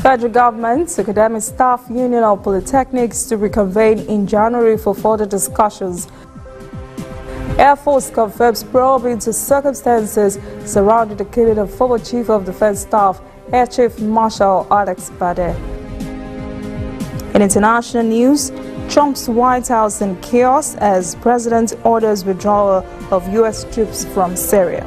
Federal government, academic staff union of polytechnics to reconvene in January for further discussions. Air Force confirms probe into circumstances surrounding the killing of former Chief of Defense Staff, Air Chief Marshal Alex Bade. In international news, Trump's White House in chaos as President orders withdrawal of U.S. troops from Syria.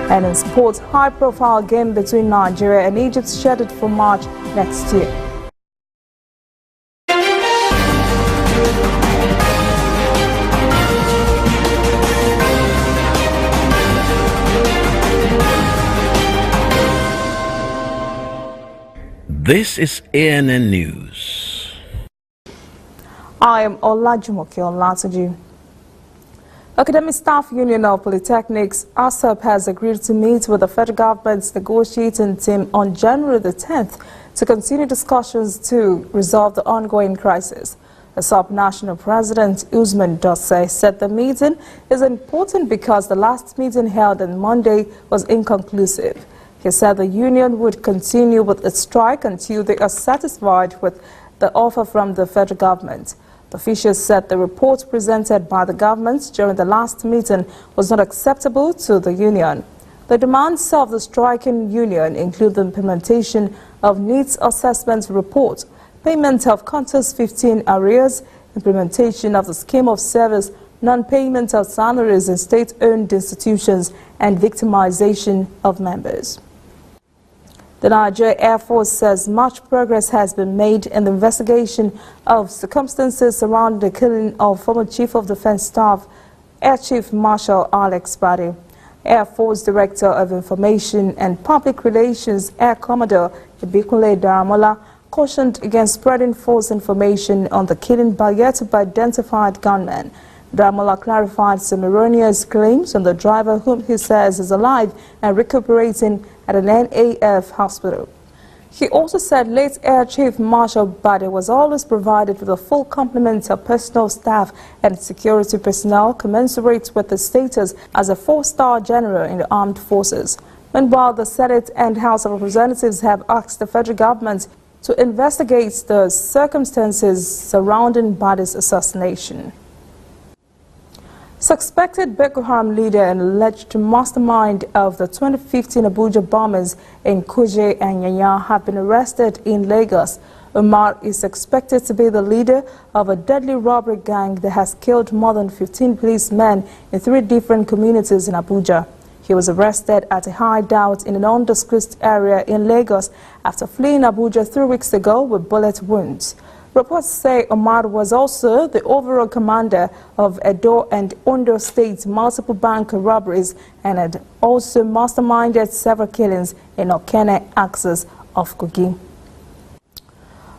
And in sports, high-profile game between Nigeria and Egypt scheduled for March next year. This is ANN News. I am Olajumoke Olatuji. Academic Staff Union of Polytechnics, ASUP, has agreed to meet with the federal government's negotiating team on January the 10th to continue discussions to resolve the ongoing crisis. ASUP National President Usman Dose said the meeting is important because the last meeting held on Monday was inconclusive. He said the union would continue with its strike until they are satisfied with the offer from the federal government. The officials said the report presented by the government during the last meeting was not acceptable to the union. The demands of the striking union include the implementation of needs assessment report, payment of Contours 15 arrears, implementation of the scheme of service, non-payment of salaries in state-owned institutions, and victimization of members. The Nigerian Air Force says much progress has been made in the investigation of circumstances surrounding the killing of former Chief of Defense Staff, Air Chief Marshal Alex Bade. Air Force Director of Information and Public Relations, Air Commodore Ibikunle Daramola, cautioned against spreading false information on the killing by yet-to-be-identified gunmen. Daramola clarified some erroneous claims on the driver, whom he says is alive and recuperating at an NAF hospital. He also said late Air Chief Marshal Bade was always provided with a full complement of personal staff and security personnel commensurate with his status as a 4-star general in the armed forces. Meanwhile, the Senate and House of Representatives have asked the federal government to investigate the circumstances surrounding Bade's assassination. Suspected Boko Haram leader and alleged mastermind of the 2015 Abuja bombings in Kuje and Yanya have been arrested in Lagos. Umar is expected to be the leader of a deadly robbery gang that has killed more than 15 policemen in 3 different communities in Abuja. He was arrested at a hideout in an undisclosed area in Lagos after fleeing Abuja 3 weeks ago with bullet wounds. Reports say Omar was also the overall commander of Edo and Ondo State's multiple bank robberies and had also masterminded several killings in Okene axis of Kogi.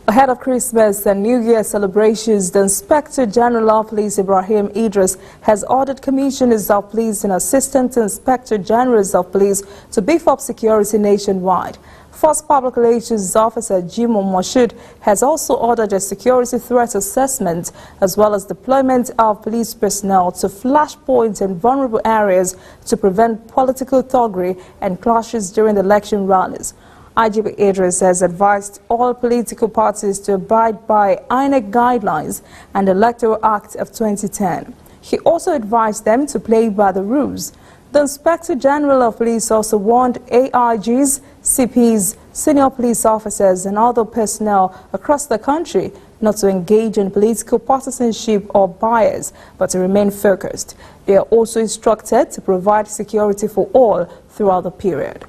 Ahead of Christmas and New Year celebrations, the Inspector General of Police Ibrahim Idris has ordered Commissioners of Police and Assistant Inspector Generals of Police to beef up security nationwide. First Public Relations Officer Jimo Moshood has also ordered a security threat assessment as well as deployment of police personnel to flashpoints and vulnerable areas to prevent political thuggery and clashes during the election rallies. IGP Idris has advised all political parties to abide by INEC guidelines and the Electoral Act of 2010. He also advised them to play by the rules. The Inspector General of Police also warned AIGs, CPs, senior police officers and other personnel across the country not to engage in political partisanship or bias, but to remain focused. They are also instructed to provide security for all throughout the period.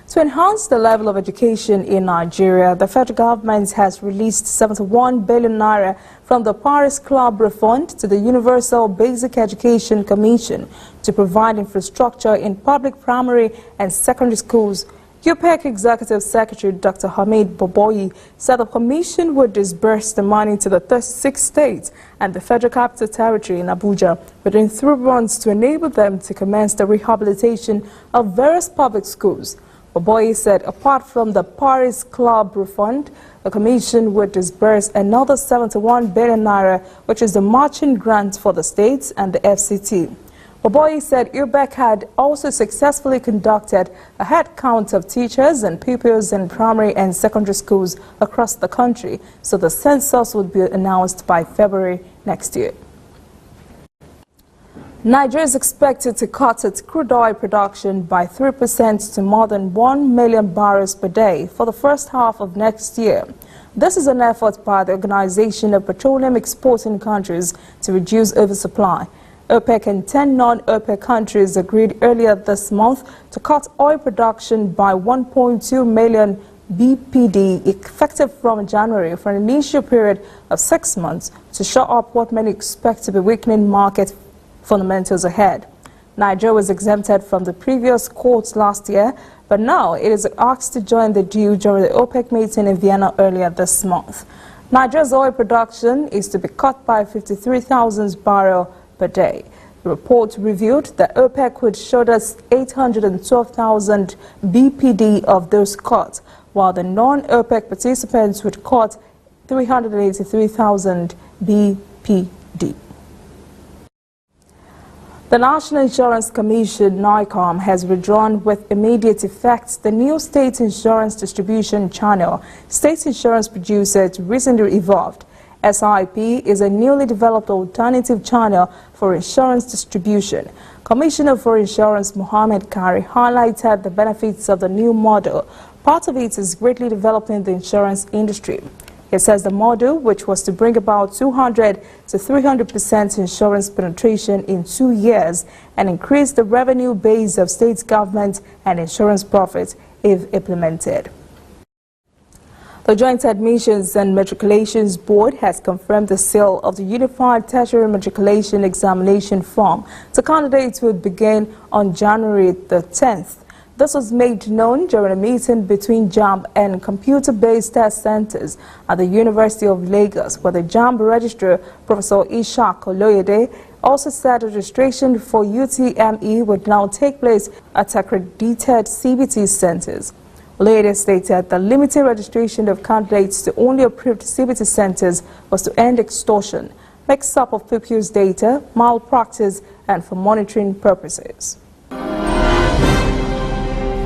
To enhance the level of education in Nigeria, the federal government has released 71 billion naira from the Paris Club refund to the Universal Basic Education Commission to provide infrastructure in public primary and secondary schools. UPEC Executive Secretary Dr. Hamid Boboyi said the commission would disburse the money to the 36 states and the Federal Capital Territory in Abuja within 3 months to enable them to commence the rehabilitation of various public schools. Boboyi said apart from the Paris Club refund, the Commission would disburse another 71 billion naira, which is the matching grant for the states and the FCT. Oboye said UBEC had also successfully conducted a head count of teachers and pupils in primary and secondary schools across the country, so the census would be announced by February next year. Nigeria is expected to cut its crude oil production by 3% to more than 1 million barrels per day for the first half of next year. This is an effort by the Organization of Petroleum Exporting Countries to reduce oversupply. OPEC and 10 non-OPEC countries agreed earlier this month to cut oil production by 1.2 million BPD effective from January for an initial period of 6 months to shore up what many expect to be weakening market fundamentals ahead. Nigeria was exempted from the previous quotas last year, but now it is asked to join the deal during the OPEC meeting in Vienna earlier this month. Nigeria's oil production is to be cut by 53,000 barrels per day. The report revealed that OPEC would short us 812,000 BPD of those cuts, while the non-OPEC participants would cut 383,000 BPD. The National Insurance Commission, NICOM, has withdrawn with immediate effect the new state insurance distribution channel state insurance producers recently evolved. SIP is a newly developed alternative channel for insurance distribution. Commissioner for Insurance Mohammed Kari highlighted the benefits of the new model. Part of it is greatly developing the insurance industry. He says the model, which was to bring about 200 to 300% insurance penetration in 2 years and increase the revenue base of state government and insurance profits if implemented. The Joint Admissions and Matriculations Board has confirmed the sale of the Unified Tertiary Matriculation Examination form to candidates who would begin on January the 10th. This was made known during a meeting between JAMB and computer-based test centers at the University of Lagos, where the JAMB registrar, Professor Ishaq Oloyede, also said registration for UTME would now take place at accredited CBT centers. Oloyede stated that limiting registration of candidates to only approved CBT centers was to end extortion, mix-up of pupils' data, malpractice, and for monitoring purposes.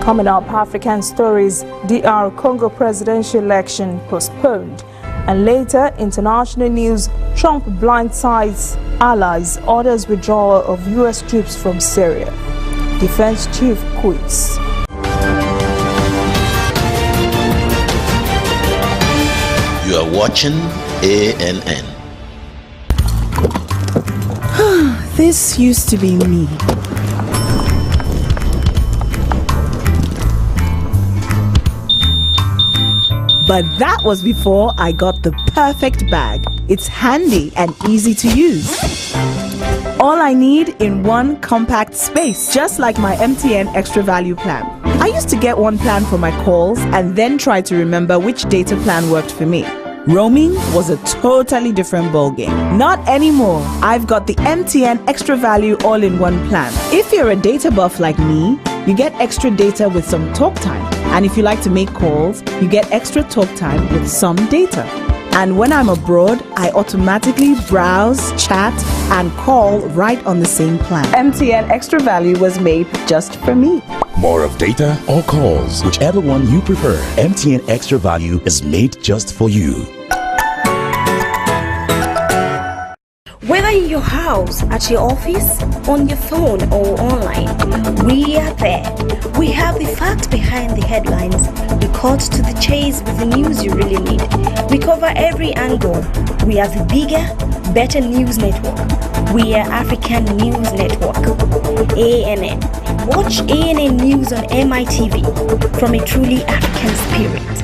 Coming up, African stories, DR Congo presidential election postponed. And later, international news, Trump blindsides allies, orders withdrawal of U.S. troops from Syria. Defense chief quits. You are watching ANN. This used to be me. But that was before I got the perfect bag. It's handy and easy to use. All I need in one compact space, just like my MTN Extra Value plan. I used to get one plan for my calls and then try to remember which data plan worked for me. Roaming was a totally different ballgame. Not anymore. I've got the MTN Extra Value all-in-one plan. If you're a data buff like me, you get extra data with some talk time. And if you like to make calls, you get extra talk time with some data. And when I'm abroad, I automatically browse, chat, and call right on the same plan. MTN Extra Value was made just for me. More of data or calls, whichever one you prefer. MTN Extra Value is made just for you. Whether in your house, at your office, on your phone or online, we are there. We have the facts behind the headlines. We cut to the chase with the news you really need. We cover every angle. We are the bigger, better news network. We are African News Network. ANN. Watch ANN News on MITV from a truly African spirit.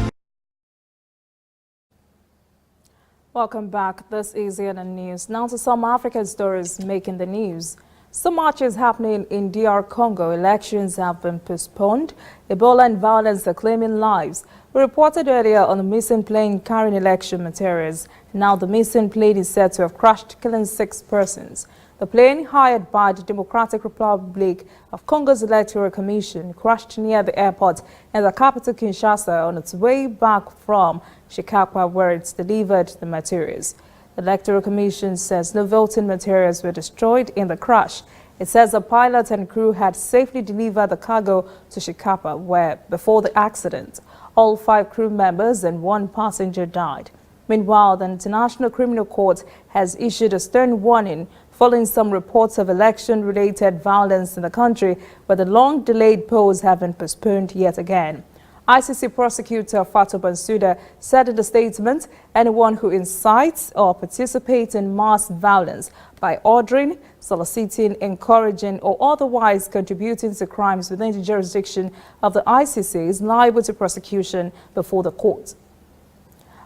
Welcome back. This is ANN News. Now to some African stories making the news. So much is happening in DR Congo. Elections have been postponed. Ebola and violence are claiming lives. We reported earlier on the missing plane carrying election materials. Now the missing plane is said to have crashed, killing 6 persons. The plane, hired by the Democratic Republic of Congo's Electoral Commission, crashed near the airport in the capital Kinshasa on its way back from Chicago, where it's delivered the materials. The Electoral Commission says no voting materials were destroyed in the crash. It says the pilot and crew had safely delivered the cargo to Shikapa, where, before the accident, all 5 crew members and 1 passenger died. Meanwhile, the International Criminal Court has issued a stern warning following some reports of election-related violence in the country, where the long-delayed polls have been postponed yet again. ICC prosecutor Fatou Bensouda said in the statement, anyone who incites or participates in mass violence by ordering, soliciting, encouraging, or otherwise contributing to crimes within the jurisdiction of the ICC is liable to prosecution before the court.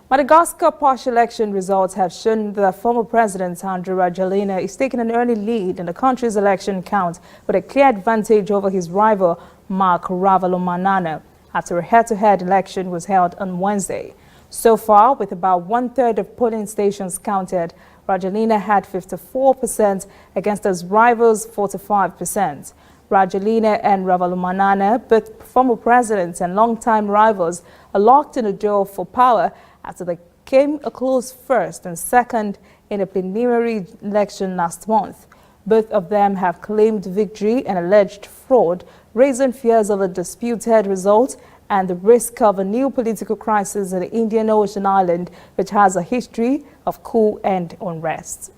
Madagascar partial election results have shown that former President Andry Rajoelina is taking an early lead in the country's election count with a clear advantage over his rival Marc Ravalomanana after a head-to-head election was held on Wednesday. So far, with about 1/3 of polling stations counted, Rajoelina had 54% against his rivals' 45%. Rajoelina and Ravalomanana, both former presidents and longtime rivals, are locked in a duel for power after they came a close first and second in a preliminary election last month. Both of them have claimed victory and alleged fraud, raising fears of a disputed result and the risk of a new political crisis in the Indian Ocean island, which has a history of coup and unrest.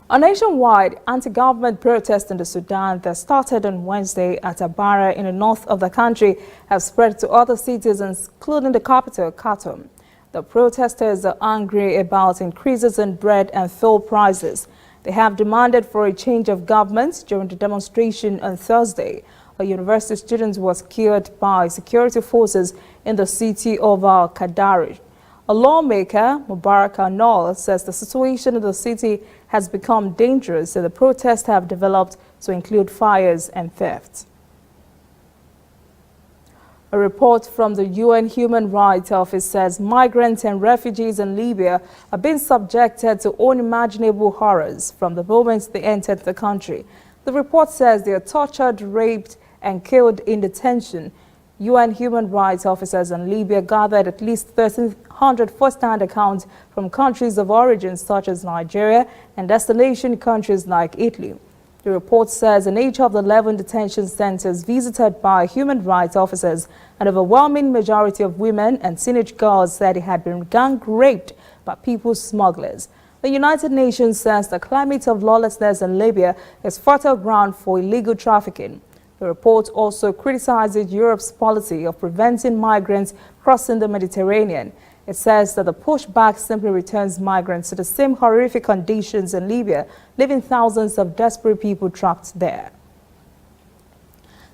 A nationwide anti-government protest in the Sudan that started on Wednesday at Abara in the north of the country have spread to other cities, including the capital, Khartoum. The protesters are angry about increases in bread and fuel prices. They have demanded for a change of government during the demonstration on Thursday. A university student was killed by security forces in the city of Al-Kadari. A lawmaker, Mubarak Al-Nol, says the situation in the city has become dangerous and the protests have developed to include fires and theft. A report from the UN Human Rights Office says migrants and refugees in Libya are being subjected to unimaginable horrors from the moment they entered the country. The report says they are tortured, raped, and killed in detention. UN human rights officers in Libya gathered at least 1,300 first-hand accounts from countries of origin such as Nigeria and destination countries like Italy. The report says in each of the 11 detention centers visited by human rights officers, an overwhelming majority of women and teenage girls said they had been gang raped by people smugglers. The United Nations says the climate of lawlessness in Libya is fertile ground for illegal trafficking. The report also criticizes Europe's policy of preventing migrants crossing the Mediterranean. It says that the pushback simply returns migrants to the same horrific conditions in Libya, leaving thousands of desperate people trapped there.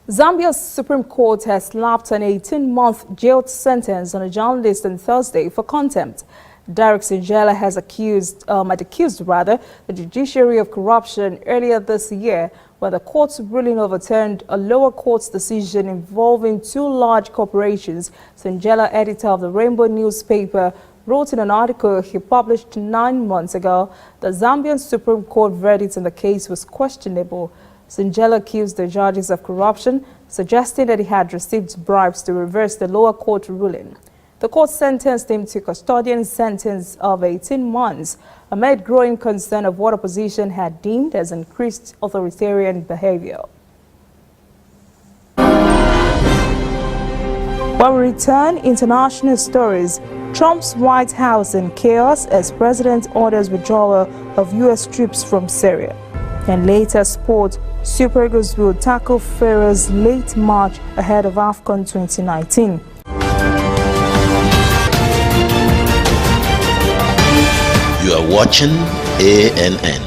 Zambia's Supreme Court has slapped an 18-month jail sentence on a journalist on Thursday for contempt. Derek Singela had accused the judiciary of corruption earlier this year when the court's ruling overturned a lower court's decision involving 2 large corporations. Singela, editor of the Rainbow newspaper, wrote in an article he published 9 months ago the Zambian Supreme Court verdict in the case was questionable. Singela accused the judges of corruption, suggesting that he had received bribes to reverse the lower court ruling. The court sentenced him to a custodian sentence of 18 months amid growing concern of what opposition had deemed as increased authoritarian behavior. When we return, international stories. Trump's White House in chaos as President orders withdrawal of U.S. troops from Syria. And later sport, Super Eagles will tackle Pharaoh's late March ahead of AFCON 2019. You are watching ANN.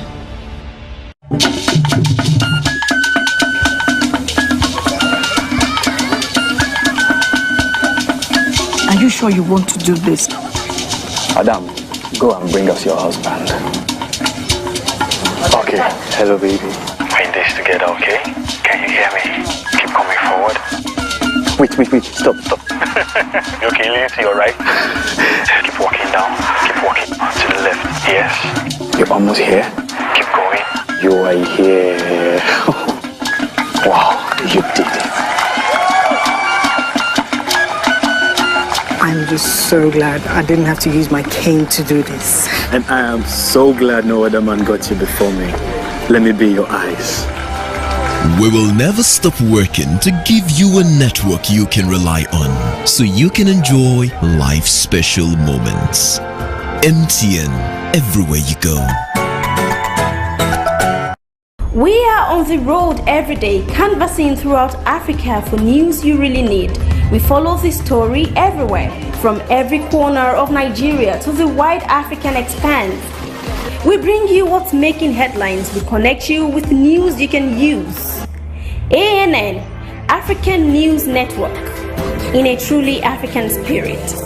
Are you sure you want to do this? Adam, go and bring us your husband. Okay, hello baby. We're in this together, okay? Can you hear me? Keep coming forward. Wait, stop. You okay, lean to your right. Keep walking down. Keep walking to the left. Yes. You're almost here. Keep going. You are here. Wow, you did it. I'm just so glad I didn't have to use my cane to do this. And I am so glad no other man got you before me. Let me be your eyes. We will never stop working to give you a network you can rely on so you can enjoy life's special moments. MTN, everywhere you go. We are on the road every day, canvassing throughout Africa for news you really need. We follow this story everywhere, from every corner of Nigeria to the wide African expanse. We bring you what's making headlines. We connect you with news you can use. ANN, African News Network, in a truly African spirit.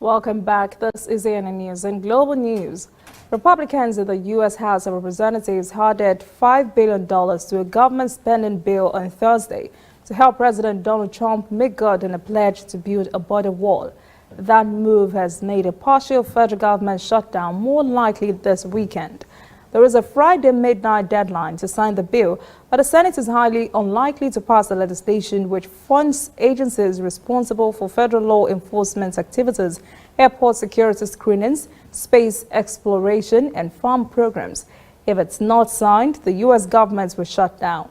Welcome back. This is ANN News and Global News. Republicans in the U.S. House of Representatives added $5 billion to a government spending bill on Thursday to help President Donald Trump make good on a pledge to build a border wall. That move has made a partial federal government shutdown more likely this weekend. There is a Friday midnight deadline to sign the bill, but the Senate is highly unlikely to pass the legislation which funds agencies responsible for federal law enforcement activities, airport security screenings, space exploration, and farm programs. If it's not signed, the U.S. government will shut down.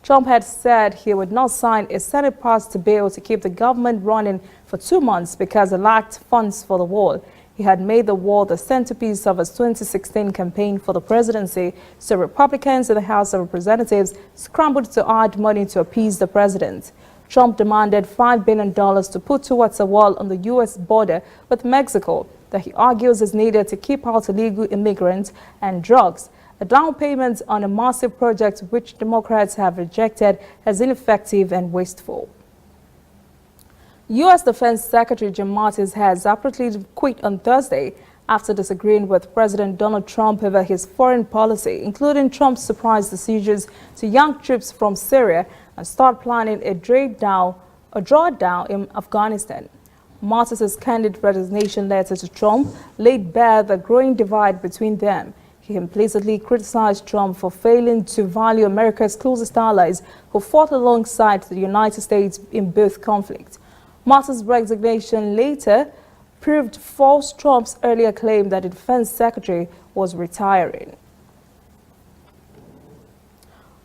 Trump had said he would not sign a Senate-passed bill to keep the government running for 2 months because it lacked funds for the wall. He had made the wall the centerpiece of his 2016 campaign for the presidency, so Republicans in the House of Representatives scrambled to add money to appease the president. Trump demanded $5 billion to put towards a wall on the U.S. border with Mexico that he argues is needed to keep out illegal immigrants and drugs. A down payment on a massive project which Democrats have rejected as ineffective and wasteful. U.S. Defense Secretary Jim Mattis has abruptly quit on Thursday after disagreeing with President Donald Trump over his foreign policy, including Trump's surprise decisions to yank troops from Syria and start planning a drawdown in Afghanistan. Mattis' candid resignation letter to Trump laid bare the growing divide between them. He implicitly criticized Trump for failing to value America's closest allies who fought alongside the United States in both conflicts. Mattis' resignation later proved false Trump's earlier claim that the defense secretary was retiring.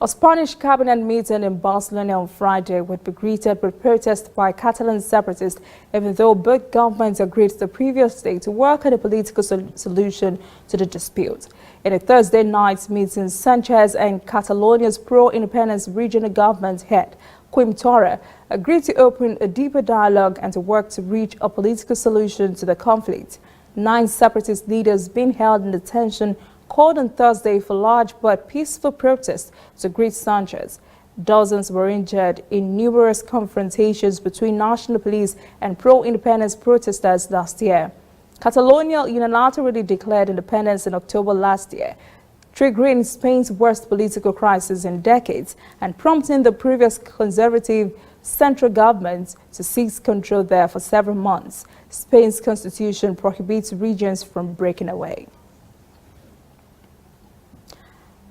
A Spanish cabinet meeting in Barcelona on Friday would be greeted with protests by Catalan separatists, even though both governments agreed the previous day to work on a political solution to the dispute. In a Thursday night meeting, Sanchez and Catalonia's pro-independence regional government head, Quim Torra, agreed to open a deeper dialogue and to work to reach a political solution to the conflict. 9 separatist leaders being held in detention called on Thursday for large but peaceful protests to greet Sanchez. Dozens were injured in numerous confrontations between national police and pro-independence protesters last year. Catalonia unilaterally declared independence in October last year, triggering Spain's worst political crisis in decades and prompting the previous conservative central government to seize control there for several months. Spain's constitution prohibits regions from breaking away.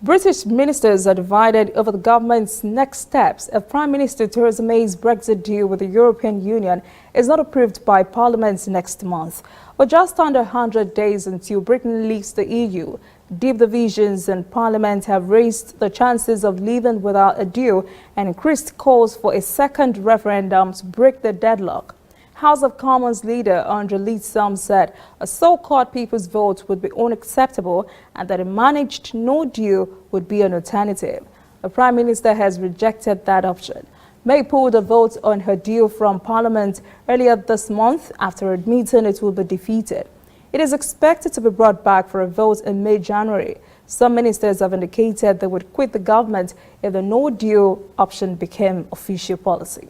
British ministers are divided over the government's next steps if Prime Minister Theresa May's Brexit deal with the European Union is not approved by Parliament next month. With just under 100 days until Britain leaves the EU, deep divisions in Parliament have raised the chances of leaving without a deal and increased calls for a second referendum to break the deadlock. House of Commons leader Andrew Leadsom said a so-called people's vote would be unacceptable and that a managed no deal would be an alternative. The Prime Minister has rejected that option. May pulled a vote on her deal from Parliament earlier this month after admitting it will be defeated. It is expected to be brought back for a vote in mid-January. Some ministers have indicated they would quit the government if the no-deal option became official policy.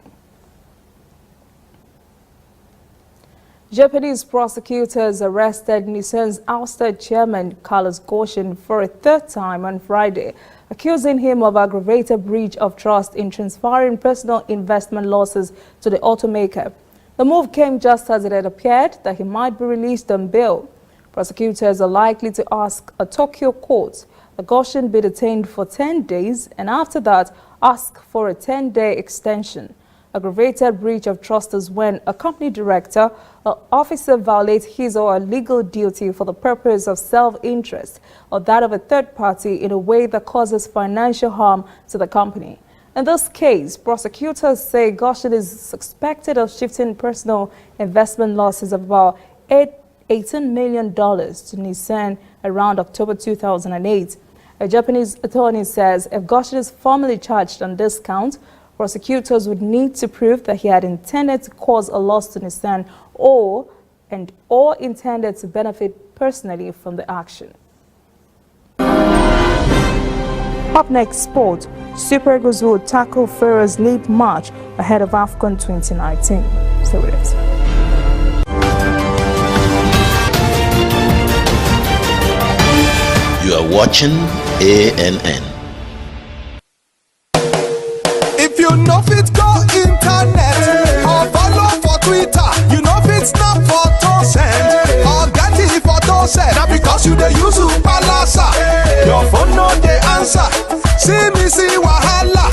Japanese prosecutors arrested Nissan's ousted chairman Carlos Ghosn for a third time on Friday, accusing him of aggravated breach of trust in transferring personal investment losses to the automaker. The move came just as it had appeared that he might be released on bail. Prosecutors are likely to ask a Tokyo court that Ghosn be detained for 10 days and after that ask for a 10-day extension. Aggravated breach of trust is when a company director or officer violates his or her legal duty for the purpose of self-interest or that of a third party in a way that causes financial harm to the company. In this case, prosecutors say Goshen is suspected of shifting personal investment losses of about $18 million to Nissan around October 2008. A Japanese attorney says if Goshen is formally charged on this count, prosecutors would need to prove that he had intended to cause a loss to Nissan or intended to benefit personally from the action. Up next, sport. Super Eagles will tackle Pharaoh's late March ahead of AFCON 2019. Stay with us. You are watching ANN. If you know fit go internet or follow for Twitter, you know fit snap photo send or get it photo send. Now because you dey use Palasa, your phone no dey answer. See me see wahala.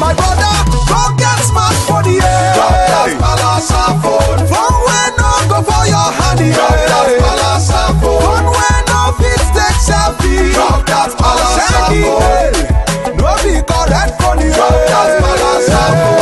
My brother, go get smartphone, yeah. Drop that Palasa phone. Phone wey no go for your hand, yeah. Drop that Palasa phone. Phone wey no fit take selfie. Drop that Palasa phone. No be correct phone, yeah. Drop that Palasa phone.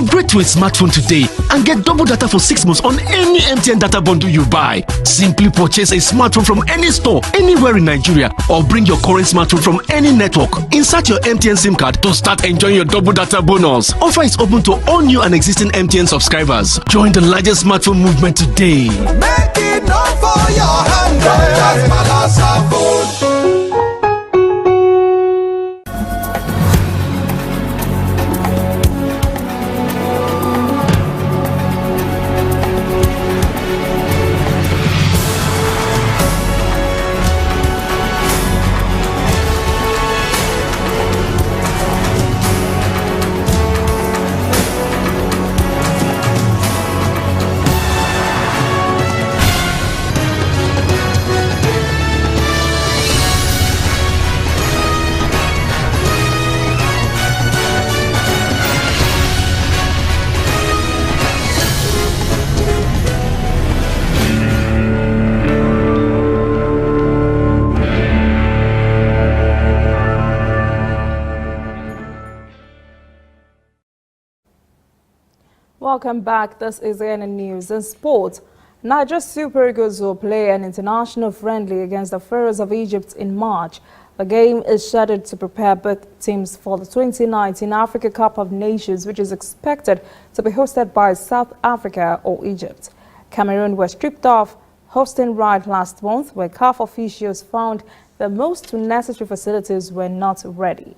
Upgrade to a smartphone today and get double data for 6 months on any MTN data bundle you buy. Simply purchase a smartphone from any store, anywhere in Nigeria, or bring your current smartphone from any network. Insert your MTN SIM card to start enjoying your double data bonus. Offer is open to all new and existing MTN subscribers. Join the largest smartphone movement today. Make it not for your hand, that's Palasa phone. Welcome back. This is ANN News. In sport, Nigeria Super Eagles will play an international friendly against the Pharaohs of Egypt in March. The game is scheduled to prepare both teams for the 2019 Africa Cup of Nations, which is expected to be hosted by South Africa or Egypt. Cameroon were stripped off hosting right last month, where CAF officials found that most necessary facilities were not ready.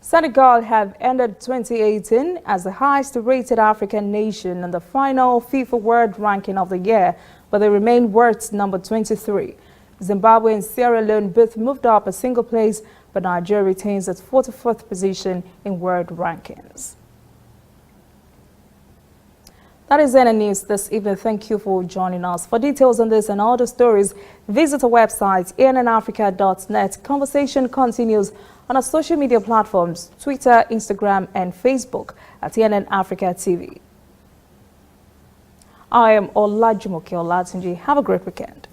Senegal have ended 2018 as the highest-rated African nation in the final FIFA World Ranking of the year, but they remain worst number 23. Zimbabwe and Sierra Leone both moved up a single place, but Nigeria retains its 44th position in world rankings. That is ANN News this evening. Thank you for joining us. For details on this and other stories, visit our website, annafrica.net. Conversation continues on our social media platforms, Twitter, Instagram, and Facebook at ANN Africa TV. I am Olajumoke Olatunji. Have a great weekend.